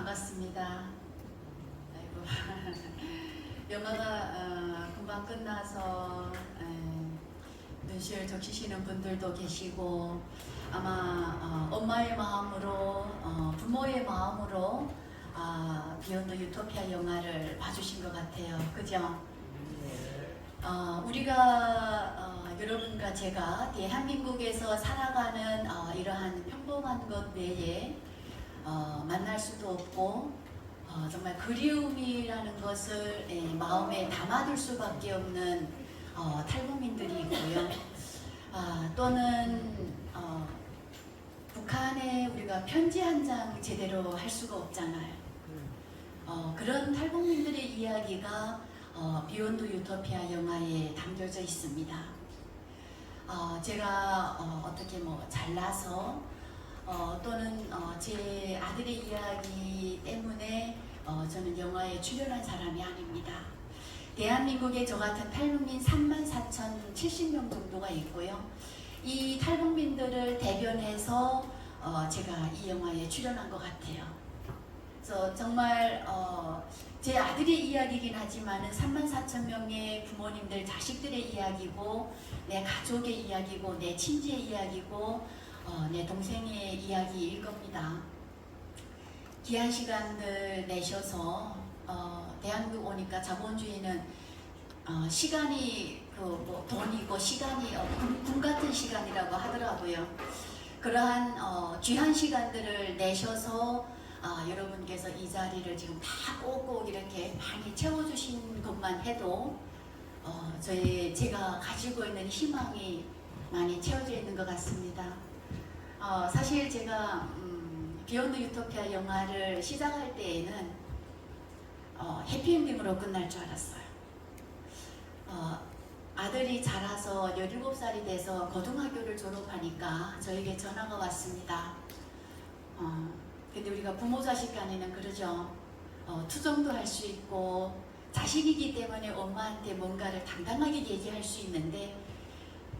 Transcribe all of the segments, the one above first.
반갑습니다. 아이고 영화가 금방 끝나서 눈시울 적시시는 분들도 계시고 아마 엄마의 마음으로 부모의 마음으로 비욘드 유토피아 영화를 봐주신 것 같아요. 그죠? 우리가 여러분과 제가 대한민국에서 살아가는 이러한 평범한 것 외에 만날 수도 없고 정말 그리움이라는 것을 마음에 담아둘 수밖에 없는 탈북민들이 있고요. 또는 북한에 우리가 편지 한 장 제대로 할 수가 없잖아요. 그런 탈북민들의 이야기가 비욘드 유토피아 영화에 담겨져 있습니다. 제가 어떻게 잘나서 또는 제 아들의 이야기 때문에 저는 영화에 출연한 사람이 아닙니다. 대한민국에 저 같은 탈북민 34,070명 정도가 있고요. 이 탈북민들을 대변해서 제가 이 영화에 출연한 것 같아요. 그래서 정말 제 아들의 이야기이긴 하지만 34,000명의 부모님들 자식들의 이야기고 내 가족의 이야기고 내 친지의 이야기고 내 동생의 이야기일 겁니다. 귀한 시간들 내셔서 대한민국 오니까 자본주의는 시간이 돈이고 시간이 금 같은 시간이라고 하더라고요. 그러한 귀한 시간들을 내셔서 여러분께서 이 자리를 지금 다 꼭꼭 이렇게 많이 채워주신 것만 해도 제가 가지고 있는 희망이 많이 채워져 있는 것 같습니다. 사실 제가 비욘드 유토피아 영화를 시작할 때에는 해피엔딩으로 끝날 줄 알았어요. 아들이 자라서 17살이 돼서 고등학교를 졸업하니까 저에게 전화가 왔습니다. 근데 우리가 부모 자식 간에는 그러죠. 투정도 할 수 있고 자식이기 때문에 엄마한테 뭔가를 당당하게 얘기할 수 있는데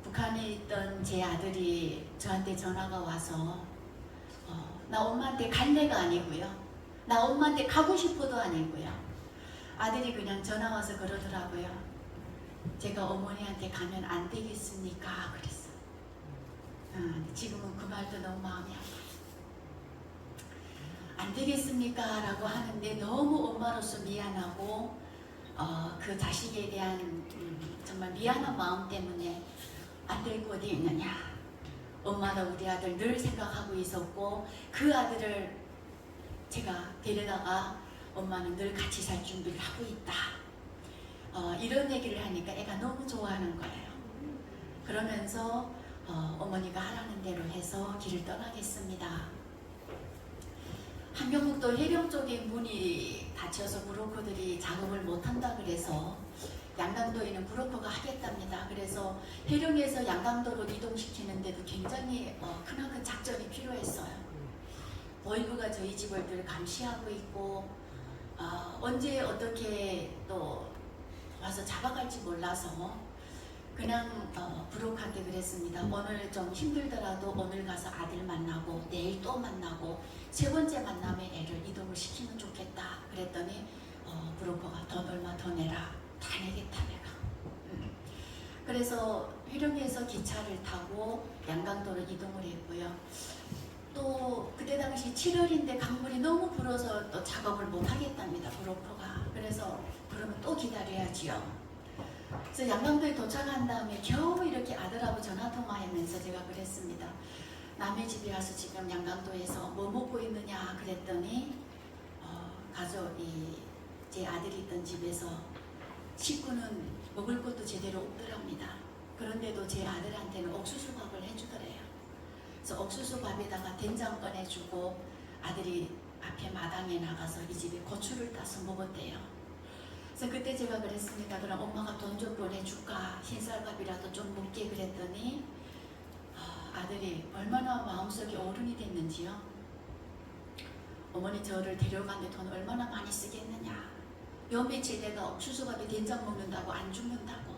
북한에 있던 제 아들이 저한테 전화가 와서 나 엄마한테 갈래가 아니고요. 나 엄마한테 가고 싶어도 아니고요. 아들이 그냥 전화 와서 그러더라고요. 제가 어머니한테 가면 안 되겠습니까? 그랬어요. 지금은 그 말도 너무 마음이 아파요. 안 되겠습니까? 라고 하는데 너무 엄마로서 미안하고 그 자식에 대한 정말 미안한 마음 때문에 안 될 거 어디 있느냐. 엄마도 우리 아들 늘 생각하고 있었고 그 아들을 제가 데려다가 엄마는 늘 같이 살 준비를 하고 있다. 이런 얘기를 하니까 애가 너무 좋아하는 거예요. 그러면서 어머니가 하라는 대로 해서 길을 떠나겠습니다. 함경북도 해령 쪽에 문이 닫혀서 브로커들이 작업을 못한다 그래서 양강도에는 브로커가 하겠답니다. 그래서 해령에서 양강도로 이동시키는데도 굉장히 크나큰 작전이 필요했어요. 보이부가 저희 집을 늘 감시하고 있고 언제 어떻게 또 와서 잡아갈지 몰라서 그냥 브로커한테 그랬습니다. 오늘 좀 힘들더라도 오늘 가서 아들 만나고 내일 또 만나고 세 번째 만남에 애를 이동을 시키면 좋겠다. 그랬더니 브로커가 돈 얼마 더 내라. 다 내겠다 내가. 그래서 회령에서 기차를 타고 양강도로 이동을 했고요. 또 그때 당시 7월인데 강물이 너무 불어서 또 작업을 못 하겠답니다. 브로커가. 그래서 그러면 또 기다려야지요. 그래서 양강도에 도착한 다음에 겨우 이렇게 아들하고 전화통화하면서 제가 그랬습니다. 남의 집에 와서 지금 양강도에서 뭐 먹고 있느냐 그랬더니 가족이 제 아들이 있던 집에서 식구는 먹을 것도 제대로 없더랍니다. 그런데도 제 아들한테는 옥수수밥을 해주더래요. 그래서 옥수수밥에다가 된장 꺼내주고 아들이 앞에 마당에 나가서 이 집에 고추를 따서 먹었대요. 그래서 그때 제가 그랬습니다. 그럼 엄마가 돈 좀 보내줄까? 흰쌀밥이라도 좀 먹게 그랬더니 아들이 얼마나 마음속에 어른이 됐는지요. 어머니 저를 데려가는데 돈 얼마나 많이 쓰겠느냐. 요 며칠 내가 옥수수밥에 된장 먹는다고 안 죽는다고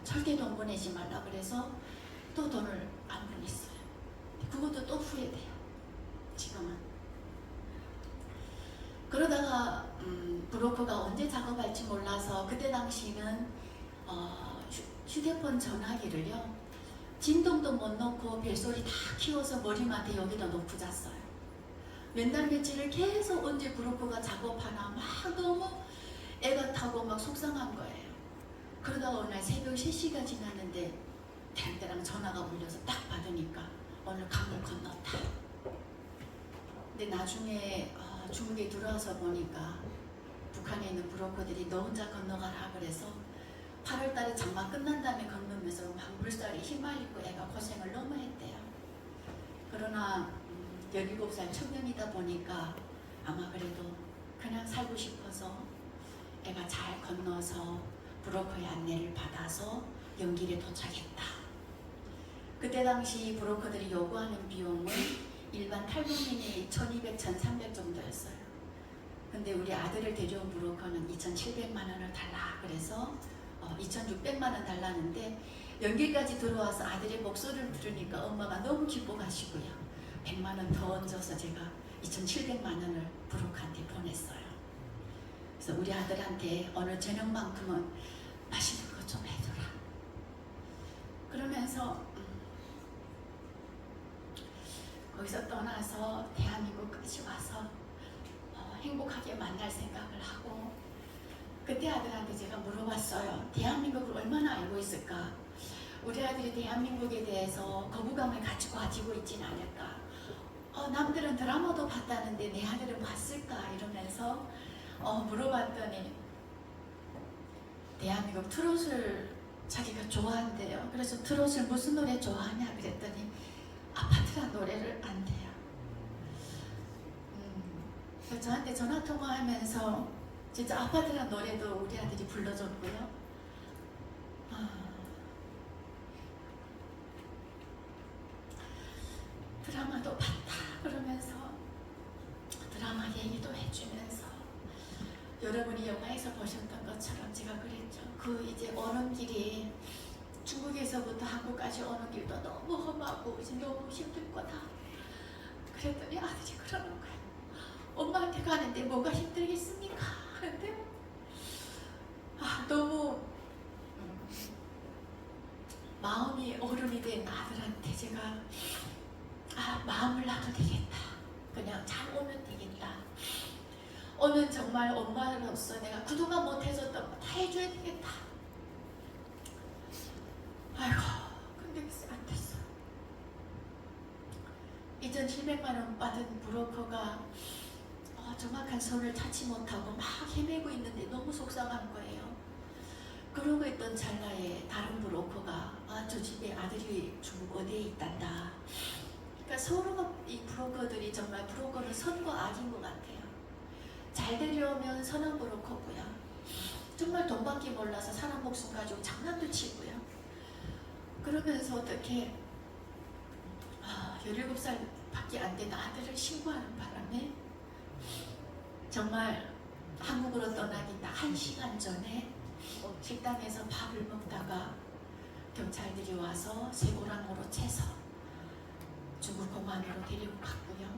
절대 돈 보내지 말라 그래서 또 돈을 안 보냈어요. 그것도 또 후회돼요. 지금은. 제가 브로커가 언제 작업할지 몰라서 그때 당시는 휴대폰 전화기를요 진동도 못 놓고 벨소리 다 키워서 머리맡에 여기다 놓고 잤어요. 몇 날 며칠을 계속 언제 브로커가 작업하나 막 너무 애가 타고 막 속상한 거예요. 그러다가 어느 날 새벽 3시가 지났는데 대랑 전화가 울려서 딱 받으니까 오늘 강을 건넜다. 근데 나중에 중국에 들어와서 보니까 북한에 있는 브로커들이 너 혼자 건너가라 그래서 8월달에 장마 끝난 다음에 건너면서 막 물살에 휘말리고 애가 고생을 너무 했대요. 그러나 17살 청년이다 보니까 아마 그래도 그냥 살고 싶어서 애가 잘 건너서 브로커의 안내를 받아서 연길에 도착했다. 그때 당시 브로커들이 요구하는 비용은 일반 탈북민이 1200, 1300 정도였어요. 근데 우리 아들을 데려온 브로커는 2700만 원을 달라 그래서 2600만 원 달라는데 연길까지 들어와서 아들의 목소리를 들으니까 엄마가 너무 기뻐가시고요. 100만 원 더 얹어서 제가 2700만 원을 브로커한테 보냈어요. 그래서 우리 아들한테 오늘 저녁만큼은 맛있는 거 좀 해줘라. 그러면서 거기서 떠나서 대한민국까지 와서 행복하게 만날 생각을 하고 그때 아들한테 제가 물어봤어요. 대한민국을 얼마나 알고 있을까? 우리 아들이 대한민국에 대해서 거부감을 가지고 있진 않을까? 남들은 드라마도 봤다는데 내 아들은 봤을까? 이러면서 물어봤더니 대한민국 트롯을 자기가 좋아한대요. 그래서 트롯을 무슨 노래 좋아하냐 그랬더니 아파트란 노래를 안 돼요. 저한테 전화통화하면서 진짜 아파트란 노래도 우리 아들이 불러줬고요. 드라마도 봤다 그러면서 드라마 얘기도 해주면서 여러분이 영화에서 보셨던 것처럼 제가 그랬죠. 이제 오는 길이 중국에서부터 한국까지 오는 길도 너무 험하고 이제 너무 힘들 거다. 그랬더니 아들이 그러는 거예요. 엄마한테 가는데 뭐가 힘들겠습니까? 하는데 너무 마음이 어른이 된 아들한테 제가 마음을 놔도 되겠다. 그냥 잘 오면 되겠다. 오면 정말 엄마로서 내가 그동안 못해줬던 거 다 해줘야 되겠다. 아이고 근데 안 됐어. 2700만 원 받은 브로커가 정확한 선을 찾지 못하고 막 헤매고 있는데 너무 속상한 거예요. 그러고 있던 찰나에 다른 브로커가 저 집에 아들이 중국 어디에 있단다. 그러니까 서로가 이 브로커들이 정말 브로커는 선과 악인 것 같아요. 잘 데려오면 선한 브로커고요. 정말 돈밖에 몰라서 사람 목숨 가지고 장난도 치고요. 그러면서 어떻게 17살 밖에 안 된 아들을 신고하는 바람에 정말 한국으로 떠나기 딱 1시간 전에 식당에서 밥을 먹다가 경찰들이 와서 쇠고랑으로 채서 중국 공안으로 데리고 갔고요.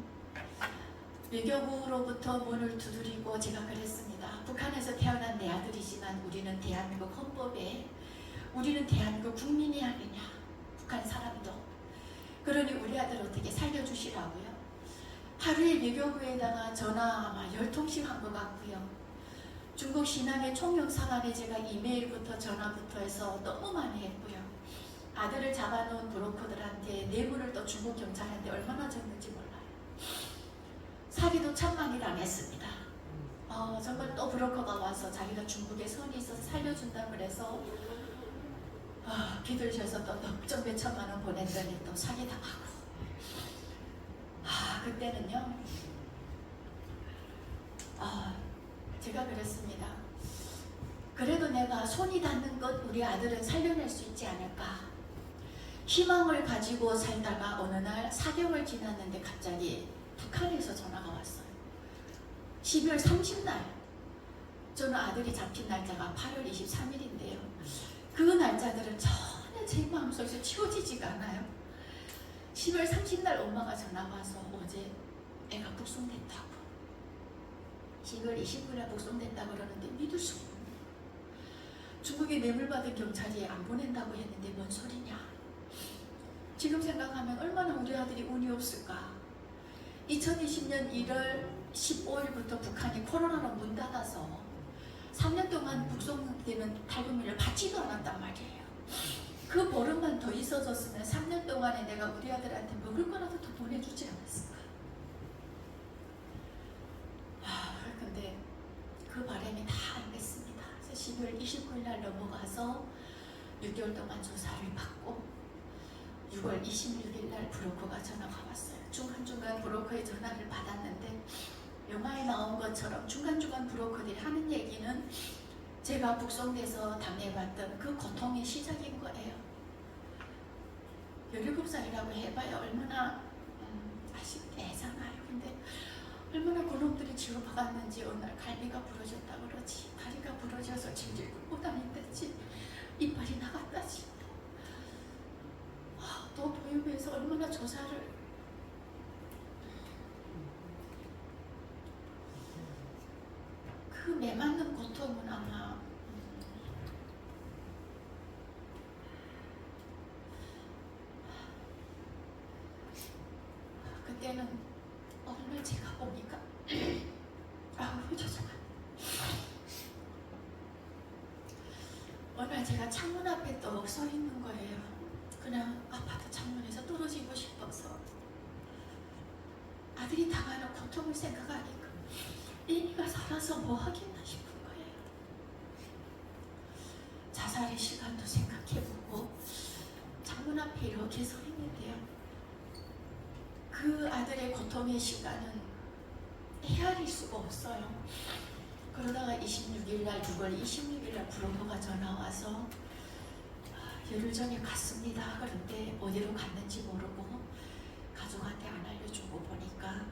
외교부로부터 문을 두드리고 제가 그랬습니다. 북한에서 태어난 내 아들이지만 우리는 대한민국 헌법에 우리는 대한민국 국민이 아니냐. 북한 사람도. 그러니 우리 아들 어떻게 살려주시라고요. 하루에 외교부에다가 전화 아마 10통씩 한 것 같고요. 중국 신앙의 총영사관에 제가 이메일부터 전화부터 해서 너무 많이 했고요. 아들을 잡아놓은 브로커들한테 뇌물을 또 중국 경찰한테 얼마나 줬는지 몰라요. 사기도 참 많이 당했습니다. 정말 또 브로커가 와서 자기가 중국에 선이 있어서 살려준다 그래서 비둘셔서 또 넉점 몇천만 원 보냈더니 또 사기 당하고 그때는요 제가 그랬습니다. 그래도 내가 손이 닿는 것 우리 아들은 살려낼 수 있지 않을까. 희망을 가지고 살다가 어느 날 4개월 지났는데 갑자기 북한에서 전화가 왔어요. 12월 30날 저는 아들이 잡힌 날짜가 8월 23일인데요. 그 날짜들은 전혀 제 마음속에서 치워지지가 않아요. 10월 30날 엄마가 전화가 와서 어제 애가 북송됐다고. 10월 29일에 북송됐다고 그러는데 믿을 수 없는 거예요. 중국에 뇌물받은 경찰이 안 보낸다고 했는데 뭔 소리냐. 지금 생각하면 얼마나 우리 아들이 운이 없을까. 2020년 1월 15일부터 북한이 코로나로 문 닫아서 3년 동안 북송되는 탈북민을 받지도 않았단 말이에요. 그 보름만 더 있어졌으면 3년 동안에 내가 우리 아들한테 먹을 거라도 더 보내주지 않았을까. 근데 그 바람이 다 안 됐습니다. 그래서 12월 29일 날 넘어가서 6개월 동안 조사를 받고 6월 26일 날 브로커가 전화가 왔어요. 중간중간 브로커의 전화를 받았는데 영화에 나온 것처럼 중간중간 브로커들이 하는 얘기는 제가 북송돼서 당해봤던 그 고통의 시작인 거예요. 17살이라고 해봐야 얼마나 아직 애잖아요. 근데 얼마나 그놈들이 지급받았는지 어느 날 갈비가 부러졌다 그러지, 다리가 부러져서 질질 끌고 다닌다지, 이빨이 나갔다지, 또 도입에서 얼마나 조사를 그 매맞는 고통은 아마 그때는 어느 날 제가 보니까 죄송합니다. 어느 날 제가 창문 앞에 떡 서 있는 거예요. 그냥 아파트 창문에서 떨어지고 싶어서 아들이 당하는 고통을 생각하니까 애미가 살아서 뭐 하겠나 싶은 거예요. 자살의 시간도 생각해보고 창문 앞에 이렇게 서 있는데요. 그 아들의 고통의 시간은 헤아릴 수가 없어요. 그러다가 26일날 6월 26일날 브로커가 전화와서 열흘 전에 갔습니다. 그런데 어디로 갔는지 모르고 가족한테 안 알려주고 보니까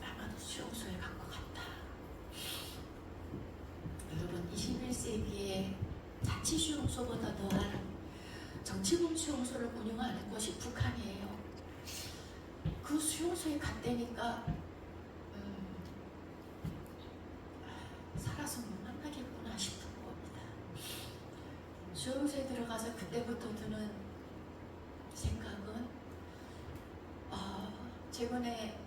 아마도 수용소에 간 것 같다. 여러분 21세기에 자치수용소보다 더한 정치범 수용소를 운영하는 곳이 북한이에요. 그 수용소에 갔다니까 살아서 못 만나겠구나 싶은 겁니다. 수용소에 들어가서 그때부터 드는 생각은 최근에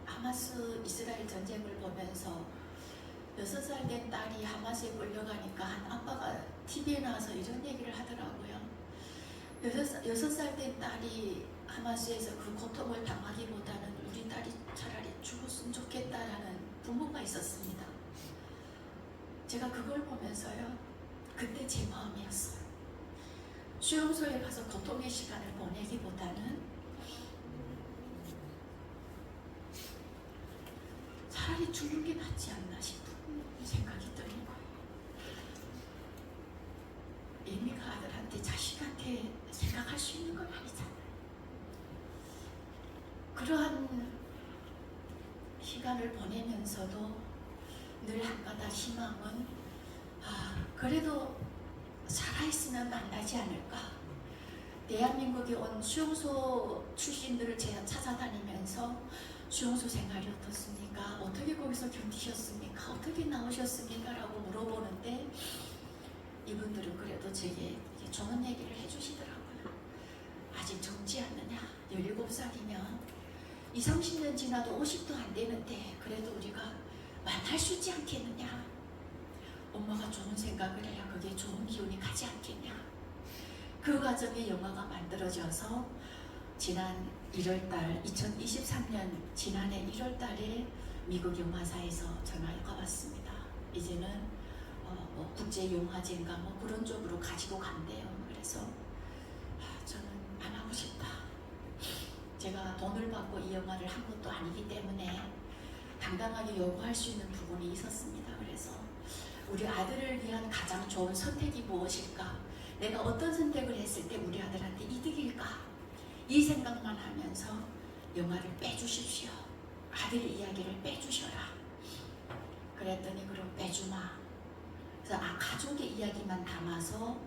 하마스 이스라엘 전쟁을 보면서 6살 된 딸이 하마스에 끌려가니까 한 아빠가 TV에 나와서 이런 얘기를 하더라고요. 6살 된 딸이 하마스에서 그 고통을 당하기보다는 우리 딸이 차라리 죽었으면 좋겠다라는 부모가 있었습니다. 제가 그걸 보면서요, 그때 제 마음이었어요. 수용소에 가서 고통의 시간을 보내기보다는 차라리 죽는 게 낫지 않나 싶은 생각이 드는 거예요. 애미가 아들한테 자식한테 생각할 수 있는 건 아니잖아요. 그러한 시간을 보내면서도 늘 한가닥 희망은 그래도 살아있으면 만나지 않을까. 대한민국에 온 수용소 출신들을 제가 찾아다니면서 수용소 생활이 어떻습니까? 어떻게 거기서 견디셨습니까? 어떻게 나오셨습니까? 라고 물어보는데 이분들은 그래도 제게 좋은 얘기를 해주시더라고요. 아직 젊지 않느냐? 17살이면 20, 30년 지나도 50도 안 되는데 그래도 우리가 만날 수 있지 않겠느냐? 엄마가 좋은 생각을 해야 그게 좋은 기운이 가지 않겠냐? 그 과정에 영화가 만들어져서 지난 1월달 2023년 지난해 1월달에 미국 영화사에서 전화가 왔습니다. 이제는 뭐 국제영화제인가 뭐 그런 쪽으로 가지고 간대요. 그래서 저는 안 하고 싶다. 제가 돈을 받고 이 영화를 한 것도 아니기 때문에 당당하게 요구할 수 있는 부분이 있었습니다. 그래서 우리 아들을 위한 가장 좋은 선택이 무엇일까? 내가 어떤 선택을 했을 때 우리 아들한테 이득일까? 이 생각만 하면서 영화를 빼주십시오. 아들 이야기를 빼주셔라. 그랬더니 그럼 빼주마. 그래서 가족의 이야기만 담아서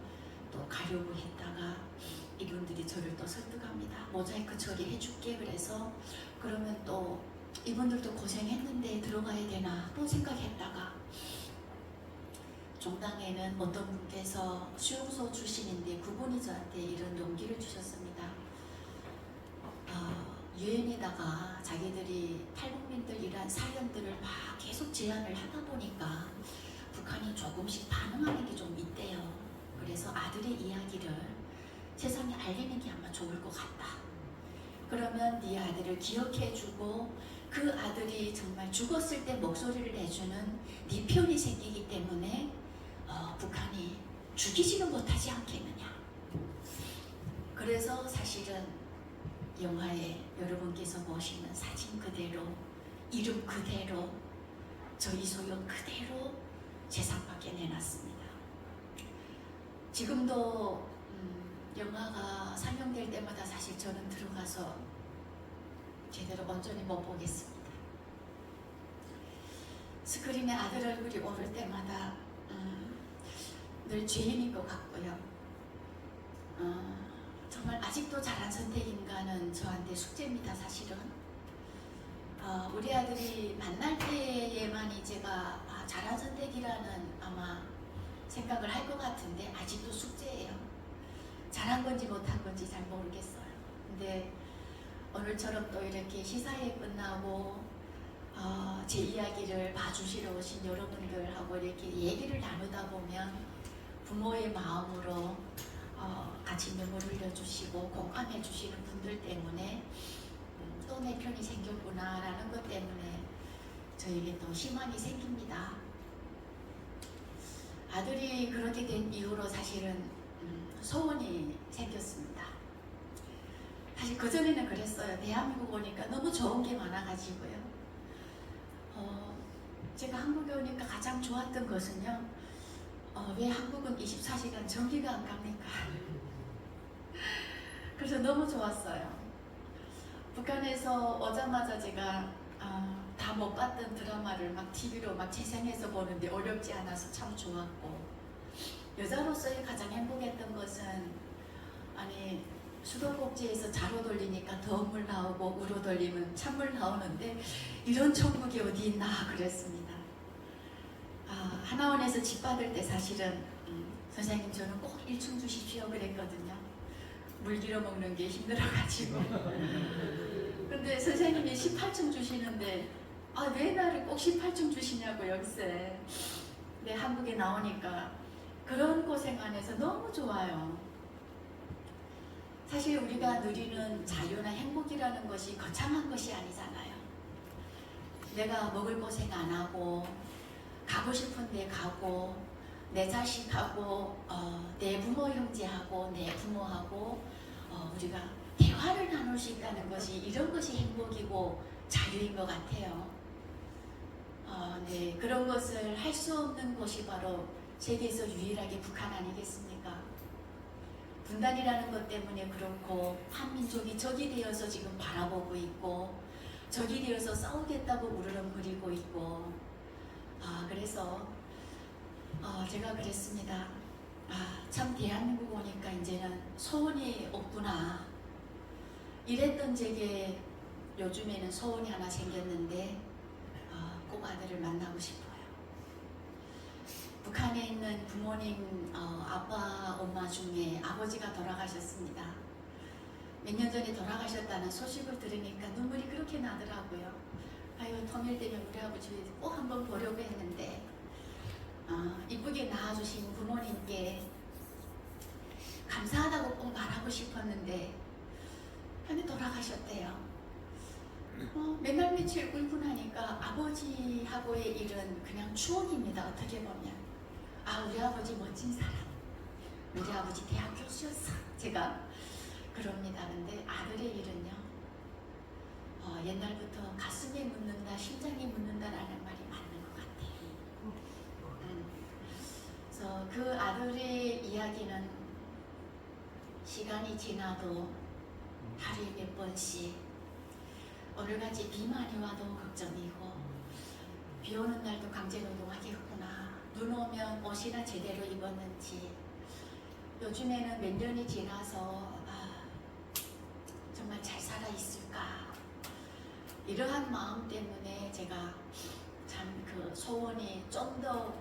또 가려고 했다가 이분들이 저를 또 설득합니다. 모자이크 처리해줄게. 그래서 그러면 또 이분들도 고생했는데 들어가야 되나 또 생각했다가 종당에는 어떤 분께서 수용소 출신인데 그분이 저한테 이런 용기를 주셨습니다. 유엔에다가 자기들이 탈북민들 이란 사연들을 막 계속 제안을 하다 보니까 북한이 조금씩 반응하는 게 좀 있대요. 그래서 아들의 이야기를 세상에 알리는 게 아마 좋을 것 같다. 그러면 네 아들을 기억해주고 그 아들이 정말 죽었을 때 목소리를 내주는 네 편이 생기기 때문에 북한이 죽이지는 못하지 않겠느냐. 그래서 사실은 영화에 여러분께서 보시는 사진 그대로, 이름 그대로, 저희 소영 그대로 세상 밖에 내놨습니다. 지금도 영화가 상영될 때마다 사실 저는 들어가서 제대로 온전히 못 보겠습니다. 스크린에 아들 얼굴이 오를 때마다 늘 죄인인 것 같고요. 정말 아직도 잘한 선택인가는 저한테 숙제입니다. 사실은 우리 아들이 만날 때에만이 제가 잘한 선택이라는 아마 생각을 할 것 같은데 아직도 숙제예요. 잘한 건지 못한 건지 잘 모르겠어요. 근데 오늘처럼 또 이렇게 시사회 끝나고 제 이야기를 봐주시러 오신 여러분들하고 이렇게 얘기를 나누다 보면 부모의 마음으로 같이 눈물을 흘려주시고 공감해 주시는 분들 때문에 또 내 편이 생겼구나 라는 것 때문에 저에게 또 희망이 생깁니다. 아들이 그렇게 된 이후로 사실은 소원이 생겼습니다. 사실 그전에는 그랬어요. 대한민국 오니까 너무 좋은 게 많아가지고요. 제가 한국에 오니까 가장 좋았던 것은요. 왜 한국은 24시간 전기가 안 갑니까? 그래서 너무 좋았어요. 북한에서 오자마자 제가 다 못 봤던 드라마를 막 TV로 막 재생해서 보는데 어렵지 않아서 참 좋았고, 여자로서의 가장 행복했던 것은 수도꼭지에서 자로 돌리니까 더운 물 나오고 우로 돌리면 찬물 나오는데 이런 천국이 어디 있나 그랬습니다. 하나원에서 집 받을 때 사실은 선생님 저는 꼭 1층 주십시오 그랬거든요. 물 길어 먹는 게 힘들어가지고. 근데 선생님이 18층 주시는데 왜 나를 꼭 18층 주시냐고 여기서. 근데 한국에 나오니까 그런 고생 안에서 너무 좋아요. 사실 우리가 누리는 자유나 행복이라는 것이 거창한 것이 아니잖아요. 내가 먹을 고생 안 하고 가고 싶은 데 가고 내 자식하고 내 부모 형제하고 내 부모하고 우리가 대화를 나눌 수 있다는 것이, 이런 것이 행복이고 자유인 것 같아요. 네, 그런 것을 할 수 없는 곳이 바로 세계에서 유일하게 북한 아니겠습니까? 분단이라는 것 때문에 그렇고 한민족이 적이 되어서 지금 바라보고 있고 적이 되어서 싸우겠다고 우르렁거리고 있고 그래서 제가 그랬습니다. 참 대한민국 오니까 이제는 소원이 없구나. 이랬던 제게 요즘에는 소원이 하나 생겼는데 꼭 아들을 만나고 싶어요. 북한에 있는 부모님 아빠 엄마 중에 아버지가 돌아가셨습니다. 몇 년 전에 돌아가셨다는 소식을 들으니까 눈물이 그렇게 나더라고요. 아유, 통일되면 우리 아버지 꼭 한번 보려고 했는데 이쁘게 낳아주신 부모님께 감사하다고 꼭 말하고 싶었는데 근데 돌아가셨대요. 맨날 며칠 울고 나니까 아버지하고의 일은 그냥 추억입니다. 어떻게 보면 우리 아버지 멋진 사람, 우리 아버지 대학 교수였어, 제가 그럽니다. 근데 아들의 일은요, 옛날부터 가슴에 묻는다, 심장에 묻는다라는 말이 맞는 것 같아요. 그래서 그 아들의 이야기는 시간이 지나도 하루에 몇 번씩, 오늘같이 비 많이 와도 걱정이고 비 오는 날도 강제노동하겠구나, 눈 오면 옷이나 제대로 입었는지, 요즘에는 몇 년이 지나서 정말 잘 살아있을까, 이러한 마음 때문에 제가 참 그 소원이 좀 더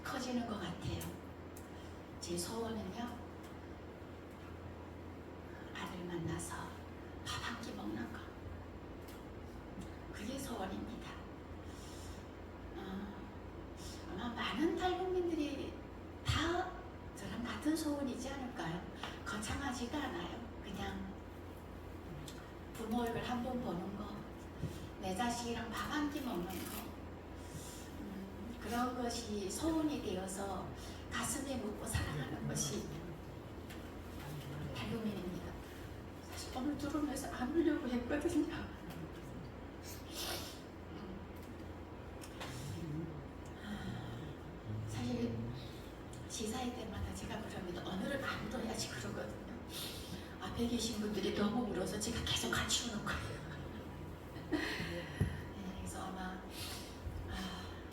커지는 것 같아요. 제 소원은요, 아들 만나서 밥 한 끼 먹는 거. 그게 소원입니다. 아마 많은 탈북민들이 다 저랑 같은 소원이지 않을까요? 거창하지가 않아요. 그냥 부모 얼굴 한 번 보는 거, 내 자식이랑 밥 한 끼 먹는 거, 그런 것이 소원이 되어서 가슴에 묻고 살아가는 것이 탈북민입니다. 사실 오늘 들으면서 안 울려고 했거든요. 사실 시사회 때마다 제가 그럽니다. 오늘은 안 울어야지 그러거든요. 앞에 계신 분들이 너무 울어서 제가 계속 같이 우는 거예요. 네, 그래서 아마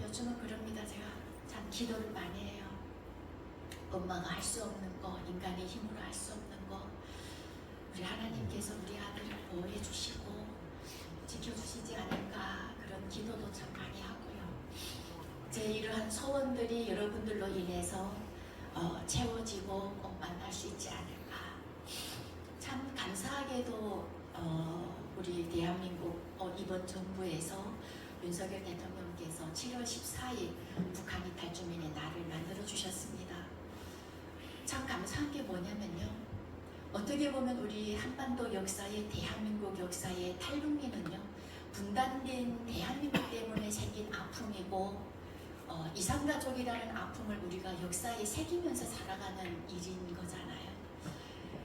요즘은 그럽니다. 제가 참 기도를 많이 해요. 엄마가 할 수 없는 거, 인간의 힘으로 할 수 없는 거, 우리 하나님께서 우리 아들을 보호해 주시고 지켜주시지 않을까, 그런 기도도 참 많이 하고요. 제 이러한 소원들이 여러분들로 인해서 채워지고 꼭 만날 수 있지 않을까. 참 감사하게도 우리 대한민국 이번 정부에서 윤석열 대통령께서 7월 14일 북한 이탈주민의 날을 만들어 주셨습니다. 참 감사한 게 뭐냐면요, 어떻게 보면 우리 한반도 역사에, 대한민국 역사에 탈북민은요, 분단된 대한민국 때문에 생긴 아픔이고 이산가족이라는 아픔을 우리가 역사에 새기면서 살아가는 일인 거잖아요.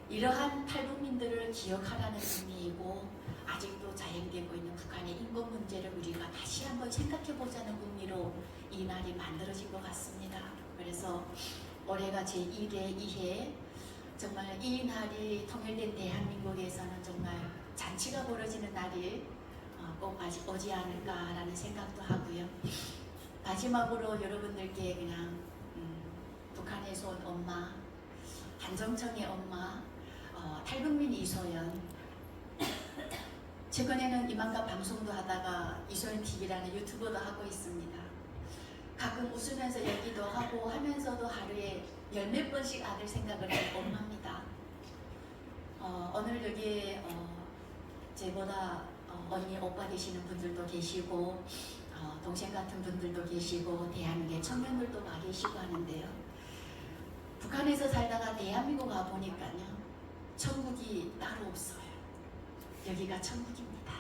이러한 탈북민들을 기억하라는 의미이고, 아직도 자행되고 있는 북한의 인권 문제를 우리가 다시 한번 생각해보자는 의미로 이 날이 만들어진 것 같습니다. 그래서 올해가 제1회 2회, 정말 이 날이 통일된 대한민국에서는 정말 잔치가 벌어지는 날이 꼭 오지 않을까라는 생각도 하고요. 마지막으로 여러분들께 그냥 북한에서 온 엄마, 한정청의 엄마, 탈북민 이소연, 최근에는 이만가 방송도 하다가 이소연 TV라는 유튜버도 하고 있습니다. 가끔 웃으면서 얘기도 하고 하면서도 하루에 열몇 번씩 아들 생각을 하는 엄마입니다. 오늘 여기에 제보다 언니 오빠 되시는 분들도 계시고 동생 같은 분들도 계시고 대한민국의 청년들도 와 계시고 하는데요. 북한에서 살다가 대한민국 와보니까요, 천국이 따로 없어요. 여기가 천국입니다.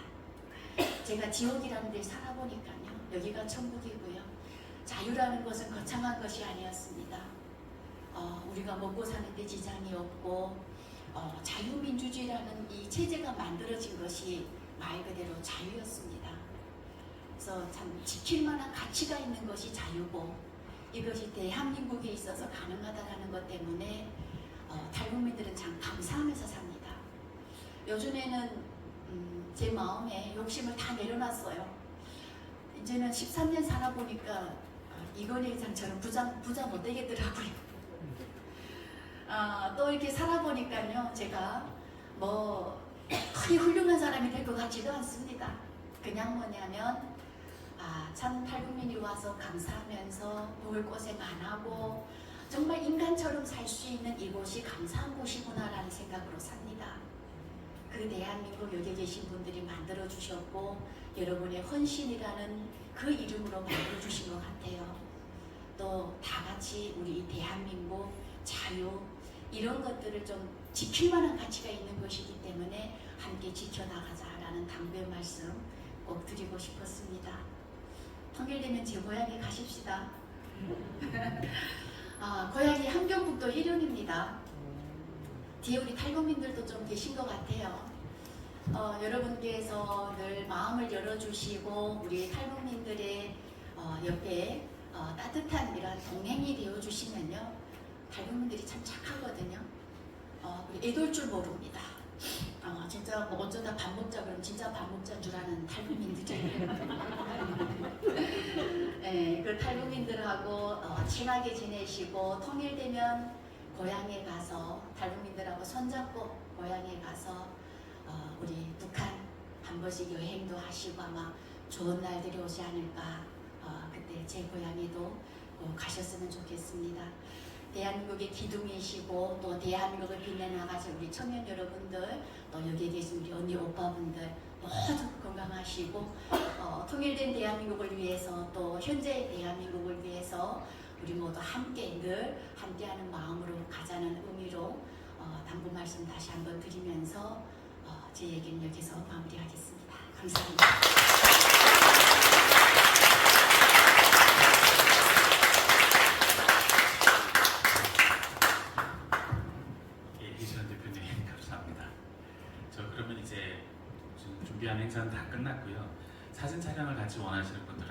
제가 지옥이라는 데 살아보니까요, 여기가 천국이고요. 자유라는 것은 거창한 것이 아니었습니다. 우리가 먹고 사는데 지장이 없고 자유민주주의라는 이 체제가 만들어진 것이 말 그대로 자유였습니다. 그래서 참 지킬 만한 가치가 있는 것이 자유고, 이것이 대한민국에 있어서 가능하다는 것 때문에 탈북민들은 참 감사하면서 삽니다. 요즘에는 제 마음에 욕심을 다 내려놨어요. 이제는 13년 살아보니까 이건희 회장처럼 부자 못 되겠더라고요. 또 이렇게 살아보니까요, 제가 뭐 크게 훌륭한 사람이 될 것 같지도 않습니다. 그냥 뭐냐면 참 탈북민이 와서 감사하면서 먹을 고생 안 하고 정말 인간처럼 살 수 있는 이곳이 감사한 곳이구나라는 생각으로 삽니다. 그 대한민국 여기 계신 분들이 만들어 주셨고, 여러분의 헌신이라는 그 이름으로 만들어 주신 것 같아요. 또 다 같이 우리 이 대한민국 자유, 이런 것들을 좀 지킬 만한 가치가 있는 것이기 때문에 함께 지켜나가자라는 당부의 말씀 꼭 드리고 싶었습니다. 통일되면 제 고향에 가십시다. 고향이 함경북도 일용입니다. 뒤에 우리 탈북민들도 좀 계신 것 같아요. 여러분께서 늘 마음을 열어주시고 우리 탈북민들의 옆에 따뜻한 이런 동행이 되어주시면요, 탈북민들이 참 착하거든요. 우리 애돌 줄 모릅니다. 진짜 뭐 어쩌다 밥 먹자 그러면 진짜 밥 먹자인 줄 아는 탈북민들이에요. 네, 그 탈북민들하고 친하게 지내시고, 통일되면 고향에 가서 탈북민들하고 손잡고 고향에 가서 우리 북한 한 번씩 여행도 하시고 아마 좋은 날들이 오지 않을까. 그때 제 고향에도 가셨으면 좋겠습니다. 대한민국의 기둥이시고 또 대한민국을 빛내나가신 우리 청년 여러분들, 또 여기에 계신 우리 언니 오빠분들 모두 건강하시고 통일된 대한민국을 위해서 또 현재의 대한민국을 위해서 우리 모두 함께 늘 함께하는 마음으로 가자는 의미로 당부 말씀 다시 한번 드리면서 제 얘기는 여기서 마무리하겠습니다. 감사합니다. 이시연 대표님 감사합니다. 저 그러면 이제 지금 준비한 행사는 다 끝났고요. 사진 촬영을 같이 원하시는 분들은